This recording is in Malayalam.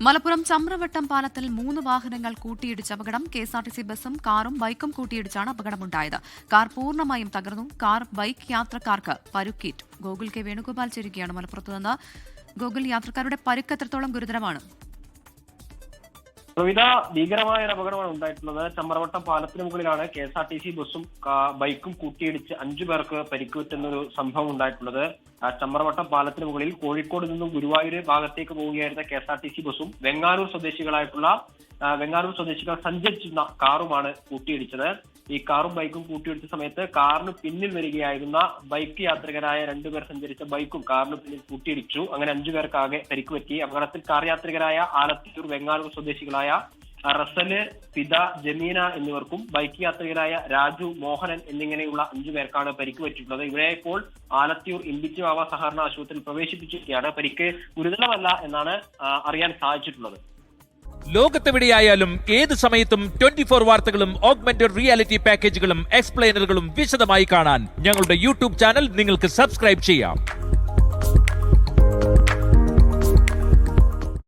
മലപ്പുറം ചമ്രവട്ടം പാലത്തിൽ 3 വാഹനങ്ങൾ കൂട്ടിയിടിച്ച അപകടം. കെഎസ്ആർടിസി ബസും കാറും ബൈക്കും കൂട്ടിയിടിച്ചാണ് അപകടമുണ്ടായത്. കാർ പൂർണ്ണമായും തകർന്നു. കാർ ബൈക്ക് യാത്രക്കാർക്ക് പരുക്കേറ്റു. ഗോകുൽ കെ വേണുഗോപാൽ ചേരുകയാണ് മലപ്പുറത്ത് നിന്ന്. ഗോകുൽ, യാത്രക്കാരുടെ പരുക്ക് എത്രത്തോളം ഗുരുതരമാണ്? ഭീകരമായ ഒരു അപകടമാണ് ഉണ്ടായിട്ടുള്ളത്. ചമ്രവട്ടം പാലത്തിന് മുകളിലാണ് കെഎസ്ആർടിസി ബസും ബൈക്കും കൂട്ടിയിടിച്ച് 5 പേർക്ക് പരിക്കുപറ്റുന്നൊരു സംഭവം ഉണ്ടായിട്ടുള്ളത്. ചമ്രവട്ടം പാലത്തിന് മുകളിൽ കോഴിക്കോട് നിന്നും ഗുരുവായൂർ ഭാഗത്തേക്ക് പോവുകയായിരുന്ന കെഎസ്ആർടിസി ബസും വെങ്ങാനൂർ സ്വദേശികൾ സഞ്ചരിച്ചിരുന്ന കാറുമാണ് കൂട്ടിയിടിച്ചത്. ഈ കാറും ബൈക്കും കൂട്ടിയിടിച്ച സമയത്ത് കാറിന് പിന്നിൽ വരികയായിരുന്ന ബൈക്ക് യാത്രികരായ 2 പേർ സഞ്ചരിച്ച ബൈക്കും കാറിന് പിന്നിൽ കൂട്ടിയിടിച്ചു. അങ്ങനെ 5 പേർക്കാകെ പരിക്കുപറ്റി. അപകടത്തിൽ കാർ യാത്രികരായ ആലത്തിയൂർ വെങ്ങാനൂർ സ്വദേശികളായ റസല്, ഫിദ, ജമീന എന്നിവർക്കും ബൈക്ക് യാത്രികരായ രാജു, മോഹനൻ എന്നിങ്ങനെയുള്ള 5 പേർക്കാണ് പരിക്ക് പറ്റിയിട്ടുള്ളത്. ഇവരെ ഇപ്പോൾ ആലത്തിയൂർ ഇമ്പിച്ചിവാവ സഹകരണ ആശുപത്രിയിൽ പ്രവേശിപ്പിച്ചിരിക്കുകയാണ്. പരിക്ക് ഗുരുതരമല്ല എന്നാണ് അറിയാൻ സാധിച്ചിട്ടുള്ളത്. ലോകത്തെവിടെയായാലും ഏത് സമയത്തും 24 വാർത്തകളും ഓഗ്മെന്റഡ് റിയാലിറ്റി പാക്കേജുകളും എക്സ്പ്ലെയിനറുകളും വിശദമായി കാണാൻ ഞങ്ങളുടെ യൂട്യൂബ് ചാനൽ നിങ്ങൾക്ക് സബ്സ്ക്രൈബ് ചെയ്യാം.